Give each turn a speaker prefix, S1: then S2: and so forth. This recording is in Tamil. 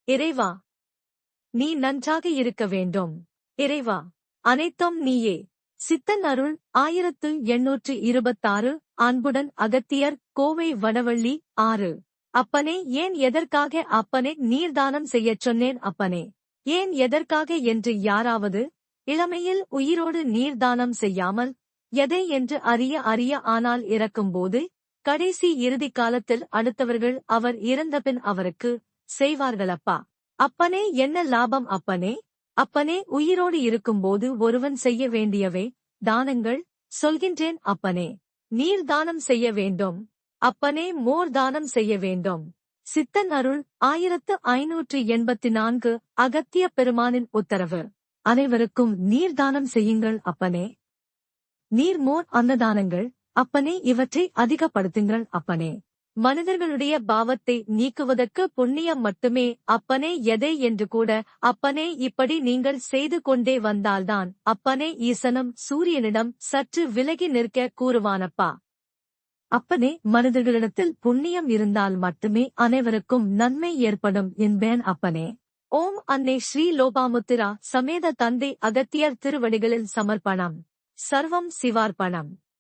S1: இறைவா, நீ நன்றாக இருக்க வேண்டும். இறைவா, அனைத்தும் நீயே. சித்தன் அருள் 1826. அன்புடன் அகத்தியர், கோவை வடவள்ளி 6. அப்பனே, ஏன் எதற்காக அப்பனே நீர்தானம் செய்யச் சொன்னேன் அப்பனே? ஏன் எதற்காக என்று யாராவது இளமையில் உயிரோடு நீர்தானம் செய்யாமல் எதை என்று அறிய ஆனால் இறக்கும்போது கடைசி இறுதி காலத்தில் அடுத்தவர்கள் அவர் இறந்தபின் அவருக்கு செய்வார்களப்பா. அப்பனே, என்ன லாபம் அப்பனே? அப்பனே, உயிரோடு இருக்கும்போது ஒருவன் செய்ய வேண்டியவை தானங்கள் சொல்கின்றேன் அப்பனே. நீர் தானம் செய்ய வேண்டும் அப்பனே, மோர் தானம் செய்ய வேண்டும். சித்தன் அருள் 1584. அகத்திய பெருமானின் உத்தரவு. அனைவருக்கும் நீர்தானம் செய்யுங்கள் அப்பனே. நீர், மோர், அன்னதானங்கள் அப்பனே, இவற்றை அதிகப்படுத்துங்கள் அப்பனே. மனிதர்களுடைய பாவத்தை நீக்குவதற்கு புண்ணியம் மட்டுமே அப்பனே. எதை என்று கூட அப்பனே இப்படி நீங்கள் செய்து கொண்டே வந்தால்தான் அப்பனே ஈசனும் சூரியனிடம் சற்று விலகி நிற்க கூறுவானப்பா. அப்பனே, மனிதர்களிடத்தில் புண்ணியம் இருந்தால் மட்டுமே அனைவருக்கும் நன்மை ஏற்படும் என்பேன் அப்பனே. ஓம் அன்னை ஸ்ரீ லோபாமுத்திரா சமேத தந்தை அகத்தியர் திருவடிகளில் சமர்ப்பணம். சர்வம் சிவார்ப்பணம்.